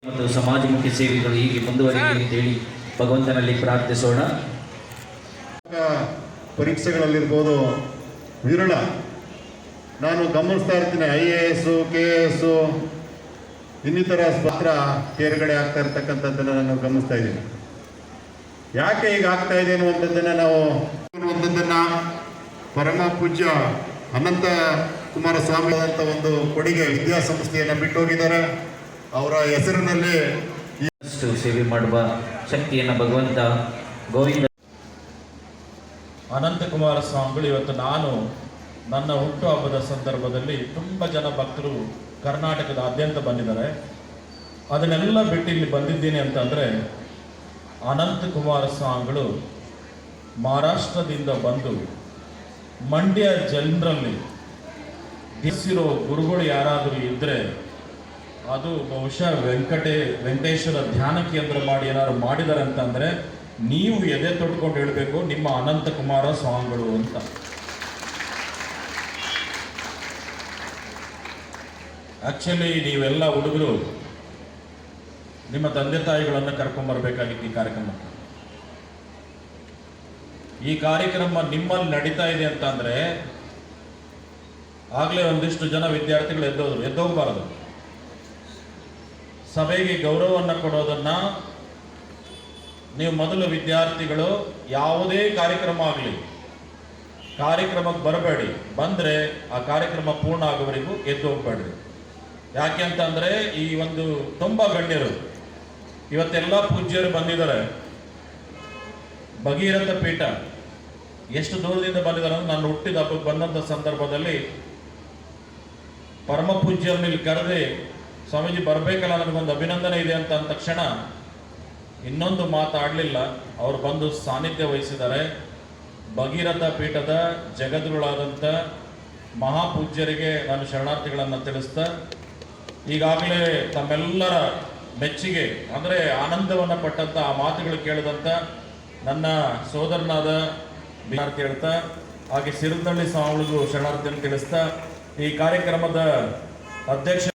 ಮತ್ತು ಸಮಾಜಮುಖಿ ಸೇವೆಗಳು ಹೀಗೆ ಮುಂದುವರಿಯಲಿ ಅಂತೇಳಿ ಭಗವಂತನಲ್ಲಿ ಪ್ರಾರ್ಥಿಸೋಣ. ಪರೀಕ್ಷೆಗಳಲ್ಲಿರ್ಬೋದು ವಿರಳ ನಾನು ಗಮನಿಸ್ತಾ ಇರ್ತೀನಿ. IAS KS ಇನ್ನಿತರ ಪತ್ರ ತೇರ್ಗಡೆ ಆಗ್ತಾ ಇರ್ತಕ್ಕಂಥದ್ದನ್ನು ನಾನು ಗಮನಿಸ್ತಾ ಇದ್ದೀನಿ. ಯಾಕೆ ಈಗ ಆಗ್ತಾ ಇದೆ ಅನ್ನುವಂಥದ್ದನ್ನು ನಾವು ಪರಮ ಪೂಜ್ಯ ಅನಂತ ಕುಮಾರಸ್ವಾಮಿ ಅಂತ ಒಂದು ಕೊಡುಗೆ ವಿದ್ಯಾಸಂಸ್ಥೆಯನ್ನು ಬಿಟ್ಟು ಹೋಗಿದ್ದಾರೆ. ಅವರ ಹೆಸರಿನಲ್ಲಿ ಸೇವೆ ಮಾಡುವ ಶಕ್ತಿಯನ್ನು ಭಗವಂತ ಗೋವಿಂದ ಅನಂತ ಕುಮಾರಸ್ವಾಮಿಗಳು ಇವತ್ತು ನನ್ನ ಹುಟ್ಟುಹಬ್ಬದ ಸಂದರ್ಭದಲ್ಲಿ ತುಂಬ ಜನ ಭಕ್ತರು ಕರ್ನಾಟಕದಾದ್ಯಂತ ಬಂದಿದ್ದಾರೆ. ಅದನ್ನೆಲ್ಲ ಬಿಟ್ಟು ಇಲ್ಲಿ ಬಂದಿದ್ದೀನಿ ಅಂತಂದರೆ ಅನಂತ ಕುಮಾರಸ್ವಾಮಿಗಳು ಮಹಾರಾಷ್ಟ್ರದಿಂದ ಬಂದು ಮಂಡ್ಯ ಜನರಲ್ಲಿ ಗೆಸಿರೋ ಗುರುಗಳು ಯಾರಾದರೂ ಇದ್ದರೆ ಅದು ಬಹುಶಃ ವೆಂಕಟೇಶ್ವರ ಧ್ಯಾನ ಕೇಂದ್ರ ಮಾಡಿ ಏನಾದ್ರು ಮಾಡಿದ್ದಾರೆ ಅಂತಂದರೆ ನೀವು ಎದೆ ತೊಟ್ಕೊಂಡು ಹೇಳಬೇಕು ನಿಮ್ಮ ಅನಂತ ಕುಮಾರ ಸ್ವಾಮಿಗಳು ಅಂತ. ಆ್ಯಕ್ಚುಲಿ ನೀವೆಲ್ಲ ಹುಡುಗರು ನಿಮ್ಮ ತಂದೆ ತಾಯಿಗಳನ್ನು ಕರ್ಕೊಂಬರ್ಬೇಕಾಗಿತ್ತು ಈ ಕಾರ್ಯಕ್ರಮ ನಿಮ್ಮಲ್ಲಿ ನಡೀತಾ ಇದೆ ಅಂತಂದರೆ ಆಗಲೇ ಒಂದಿಷ್ಟು ಜನ ವಿದ್ಯಾರ್ಥಿಗಳು ಎದ್ದೋಗಬಾರದು. ಸಭೆಗೆ ಗೌರವವನ್ನು ಕೊಡೋದನ್ನು ನೀವು ಮೊದಲು ವಿದ್ಯಾರ್ಥಿಗಳು ಯಾವುದೇ ಕಾರ್ಯಕ್ರಮ ಆಗಲಿ ಕಾರ್ಯಕ್ರಮಕ್ಕೆ ಬರಬೇಡಿ, ಬಂದರೆ ಆ ಕಾರ್ಯಕ್ರಮ ಪೂರ್ಣ ಆಗೋವರೆಗೂ ಎದ್ದು ಹೋಗ್ಬೇಡ್ರಿ. ಯಾಕೆ ಅಂತಂದರೆ ಈ ಒಂದು ತುಂಬ ಗಣ್ಯರು ಇವತ್ತೆಲ್ಲ ಪೂಜ್ಯರು ಬಂದಿದ್ದಾರೆ. ಭಗೀರಥ ಪೀಠ ಎಷ್ಟು ದೂರದಿಂದ ಬಂದಿದ್ದಾರೆ ಅಂದ್ರೆ ನಾನು ಹುಟ್ಟಿದ ಹಬ್ಬಕ್ಕೆ ಬಂದಂಥ ಸಂದರ್ಭದಲ್ಲಿ ಪರಮ ಪೂಜ್ಯರನ್ನ ಇಲ್ಲಿ ಕರೆದು ಸ್ವಾಮೀಜಿ ಬರಬೇಕಲ್ಲ, ನನಗೊಂದು ಅಭಿನಂದನೆ ಇದೆ ಅಂತ ಅಂದ ತಕ್ಷಣ ಇನ್ನೊಂದು ಮಾತಾಡಲಿಲ್ಲ. ಅವರು ಬಂದು ಸಾನ್ನಿಧ್ಯ ವಹಿಸಿದ್ದಾರೆ. ಭಗೀರಥ ಪೀಠದ ಜಗದ್ಗುರುಗಳಾದಂಥ ಮಹಾಪೂಜ್ಯರಿಗೆ ನಾನು ಶರಣಾರ್ಥಿಗಳನ್ನು ತಿಳಿಸ್ತಾ ಈಗಾಗಲೇ ತಮ್ಮೆಲ್ಲರ ಮೆಚ್ಚುಗೆ ಅಂದರೆ ಆನಂದವನ್ನು ಪಟ್ಟಂಥ ಆ ಮಾತುಗಳು ಕೇಳಿದಂಥ ನನ್ನ ಸೋದರನಾದ ವಿದ್ಯಾರ್ಥಿ ಹೇಳ್ತಾ ಹಾಗೆ ಸಿರಿನಳ್ಳಿ ಸ್ವಾಮಿಗಳಿಗೂ ಶರಣಾರ್ಥಿಯನ್ನು ತಿಳಿಸ್ತಾ ಈ ಕಾರ್ಯಕ್ರಮದ ಅಧ್ಯಕ್ಷ